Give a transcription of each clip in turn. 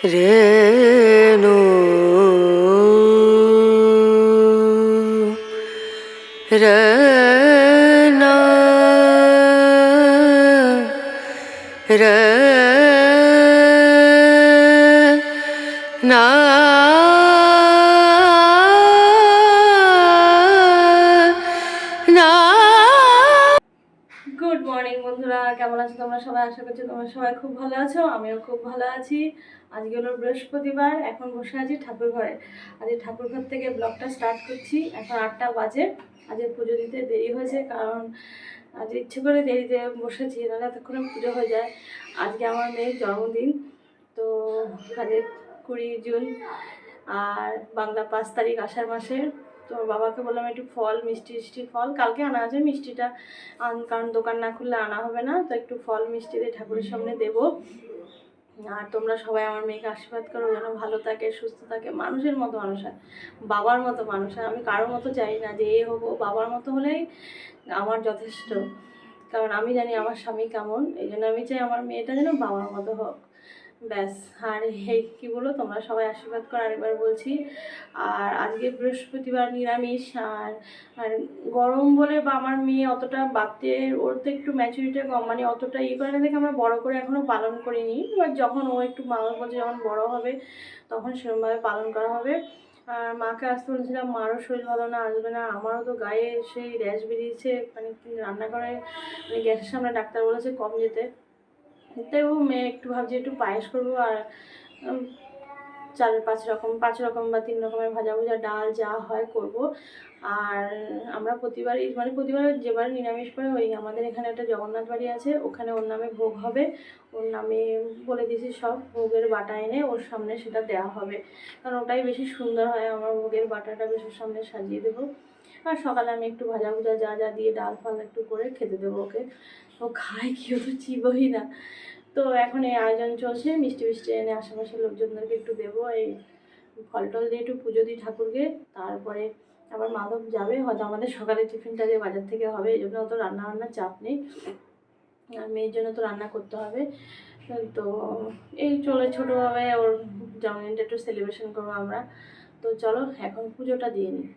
রেণু রনা রনা good morning বন্ধুরা, কেমন আছো তোমরা সবাই? আশা করছি তোমরা সবাই খুব ভালো আছো। আমিও খুব ভালো আছি। আজকে হলো বৃহস্পতিবার, এখন বসে আছি ঠাকুর ঘরে। আজকে ঠাকুর ঘর থেকে ব্লগটা স্টার্ট করছি। এখন 8টা বাজে। আজকে পুজো দিতে দেরি হয়েছে, কারণ আজ ইচ্ছে করে দেরিতে বসেছি, নাহলে এতক্ষণে পুজো হয়ে যায়। আজকে আমার মেয়ের জন্মদিন, তো আজকে 20 জুন, আর বাংলা 5 তারিখ আষাঢ় মাসের। তো বাবাকে বললাম একটু ফল, মিষ্টি ফল কালকে আনা আছে, মিষ্টিটা কারণ দোকান না খুললে আনা হবে না, তো একটু ফল মিষ্টি দিয়ে ঠাকুরের সামনে দেবো। আর তোমরা সবাই আমার মেয়েকে আশীর্বাদ করো যেন ভালো থাকে, সুস্থ থাকে, মানুষের মতো মানুষ হয়, বাবার মতো মানুষ হয়। আমি কারোর মতো চাই না যে হবো, বাবার মতো হলেই আমার যথেষ্ট। কারণ আমি জানি আমার স্বামী কেমন, এই জন্য আমি চাই আমার মেয়েটা যেন বাবার মতো হোক, ব্যাস। আর এই কী বলো, তোমরা সবাই আশীর্বাদ করো, আরেকবার বলছি। আর আজকে বৃহস্পতিবার, নিরামিষ। আর গরম বলে বা আমার মেয়ে অতটা বাড়তে, ওর তো একটু ম্যাচুরিটি কম, মানে অতটা ইয়ে করে না দেখে আমরা বড়ো করে এখনও পালন করিনি। এবার যখন ও একটু মা বলছে যখন বড়ো হবে তখন সেরকমভাবে পালন করা হবে। আর মাকে আসতে বলেছিলাম, মারও শরীর ভালো না, আসবে না। আমারও তো গায়ে সেই র্যাশ বেরিয়েছে, মানে রান্নাঘরে মানে গ্যাসের সামনে ডাক্তার বলেছে কম যেতে। তাই ও মেয়ে একটু ভাবছি একটু পায়েস করবো, আর 5 রকম বা 3 রকমের ভাজা ভুজা ডাল যা হয় করব। আর আমরা প্রতিবারই, মানে প্রতিবার যেবার নিরামিষ করে, ওই আমাদের এখানে একটা জগন্নাথ বাড়ি আছে, ওখানে ওর নামে ভোগ হবে। ওর নামে বলে দিয়েছি, সব ভোগের বাটা এনে ওর সামনে সেটা দেওয়া হবে, কারণ ওটাই বেশি সুন্দর হয়। আমার ভোগের বাটাটা বেশি সামনে সাজিয়ে দেবো। আর সকালে আমি একটু ভাজা ভুজা যা যা দিয়ে ডাল ফাল একটু করে খেতে দেবো ওকে। ও খায় কি, ও তো চিবোই না। তো এখন এই আয়োজন চলছে, মিষ্টি এনে আশেপাশের লোকজনদেরকে একটু দেবো। এই ফল টল দিয়ে একটু পুজো দিই ঠাকুরকে। তারপরে আবার মাধব যাবে, হয়তো আমাদের সকালে টিফিনটা যে বাজার থেকে হবে, এই জন্য অত রান্নাবান্নার চাপ নেই। আর মেয়ের জন্য তো রান্না করতে হবে। তো এই চলে ছোটোভাবে ওর জন্মদিনটা একটু সেলিব্রেশন করবো আমরা। তো চলো এখন পুজোটা দিয়ে নিই।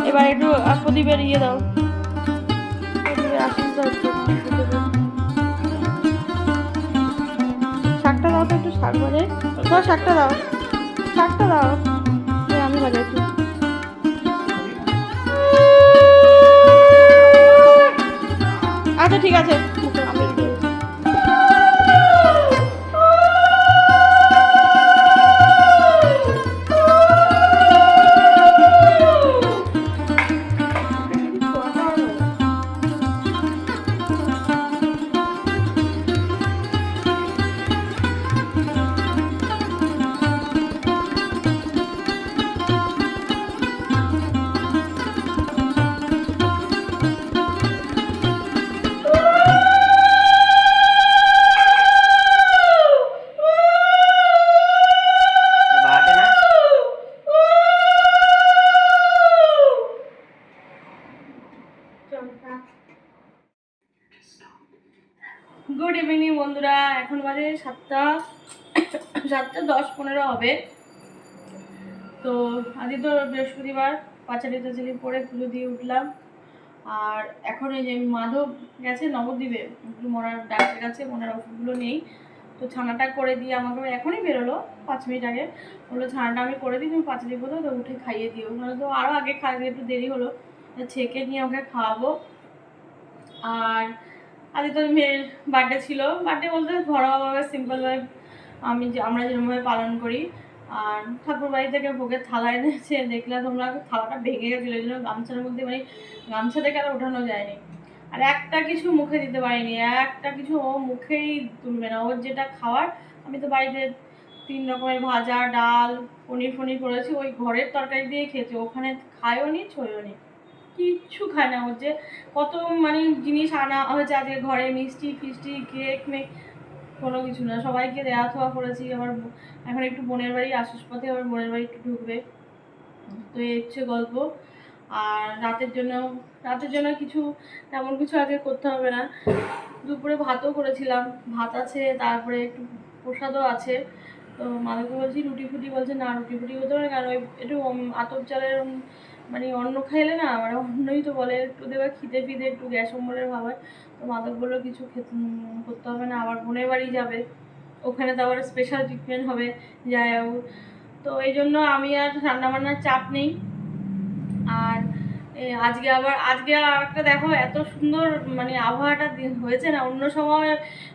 এবার একটু প্রদীপের ইয়ে দাও, শাকটা দাও তো, একটু শাক বাজাই, শাকটা দাও, শাকটা দাও, আমি বাজাইছি। আচ্ছা ঠিক আছে, আমি গুড ইভিনিং বন্ধুরা, এখন বাজে 7:10-15 হবে। তো আজকে তো বৃহস্পতিবার, পাঁচালি টাচালি পরে পুজো দিয়ে উঠলাম। আর এখন এই যে মাধব গেছে নবদ্বীপে, মনার ডাক্তার কাছে, মনার ওষুধগুলো নেই। তো ছানাটা করে দিয়ে আমাকে এখনই বেরোলো 5 মিনিট আগে, বললো ছানাটা আমি করে দিই, তুমি পাঁচালি বলো তো উঠে খাইয়ে দিও। নাহলে তো আরও আগে খাইয়ে, একটু দেরি হলো, ছেঁকে নিয়ে ওকে খাওয়াবো। আর আজকে তো মেয়ের বার্থডে ছিল, বার্থডে বলতে ঘরোয়াভাবে সিম্পলভাবে আমরা যেরকমভাবে পালন করি। আর ঠাকুর বাড়ি থেকে ভোগের থালা এনেছে, দেখলে তোমরা থালাটা ভেঙে গেছিলো, এই জন্য গামছার মধ্যে মানে গামছা থেকে আর ওঠানো যায়নি। আর একটা কিছু মুখে দিতে পারিনি, একটা কিছু ও মুখেই তুলবে না, ওর যেটা খাওয়ার। আমি তো বাড়িতে 3 রকমের ভাজা, ডাল, পনির ফনির করেছি, ওই ঘরের তরকারি দিয়ে খেয়েছে, ওখানে খায়ও নি ছয়ও নি, কিচ্ছু খায় না। ওর যে কত মানে জিনিস আনা হয়েছে আজকে ঘরে, মিষ্টি ফিষ্টি কেক মেক, কোনো কিছু না, সবাইকে দেওয়া থাওয়া করেছি। আমার এখন একটু বোনের বাড়ি আসার পথে আবার বোনের বাড়ি একটু ঢুকবে, তো এই হচ্ছে গল্প। আর রাতের জন্য কিছু তেমন কিছু আগে করতে হবে না। দুপুরে ভাতও করেছিলাম, ভাত আছে, তারপরে একটু প্রসাদও আছে। তো মাকে বলছি রুটি ফুটি, বলছে না রুটি ফুটি হতে পারে, কারণ ওই একটু আতপ চালের মানে অন্ন খাইলে না, মানে অন্যই তো বলে একটু দেবে খিদে ফিদে একটু গ্যাস অম্বলের ভাব হয়। তো মাদক বললো কিছু করতে হবে না, আবার বোনের বাড়ি যাবে, ওখানে তো আবার স্পেশাল ট্রিটমেন্ট হবে যাই হোক। তো এই জন্য আমি আর রান্নাবান্নার চাপ নেই। আর আজকে আর একটা দেখো এত সুন্দর মানে আবহাওয়াটা হয়েছে না, অন্য সময়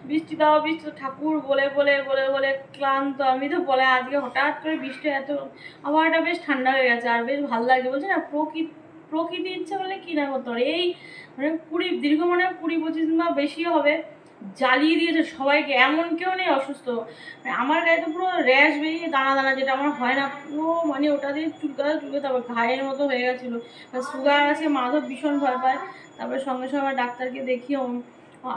বৃষ্টি দাও বৃষ্টি, ঠাকুর বলে বলে বলে বলে ক্লান্ত আমি তো, বলে আজকে হঠাৎ করে বৃষ্টি, এত আবহাওয়াটা বেশ ঠান্ডা হয়ে গেছে আর বেশ ভালো লাগছে। বলছে না প্রকৃতি ইচ্ছে বলে কি না করতে পারে, এই মানে দীর্ঘ মানে 20-25 দিন বা বেশিও হবে, জ্বালিয়ে দিয়েছে সবাইকে, এমন কেউ নেই অসুস্থ। আমার গায়ে তো পুরো র্যাশ বেরিয়ে দানা দানা, যেটা আমার হয় না, পুরো মানে ওটা দিয়ে চুলকাতে তারপর ঘায়ের মতো হয়ে গেছিলো। সুগার আছে, মাধব ভীষণ ভয় পায়। তারপরে সঙ্গে সঙ্গে আমার ডাক্তারকে দেখি,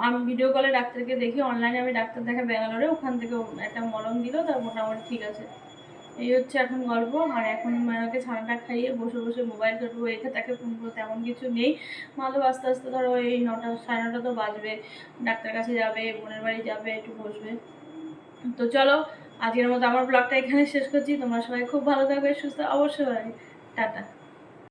আমি ভিডিও কলে ডাক্তারকে দেখি, অনলাইনে আমি ডাক্তার দেখা ব্যাঙ্গালোরে, ওখান থেকে একটা মলম দিল, তার মোটামুটি ঠিক আছে। এই হচ্ছে এখন গল্প। আর এখন মাকে ছানাটা খাইয়ে বসে বসে মোবাইল কাটবো, একে তাকে ফোন করবো, তেমন কিছু নেই। মাধব আস্তে আস্তে ধরো এই 9টা 9:30 তো বাজবে, ডাক্তার কাছে যাবে, বোনের বাড়ি যাবে, একটু বসবে। তো চলো আজকের মতো আমার ব্লগটা এখানে শেষ করছি। তোমরা সবাই খুব ভালো থাকবে, সুস্থ অবশ্যই। টাটা।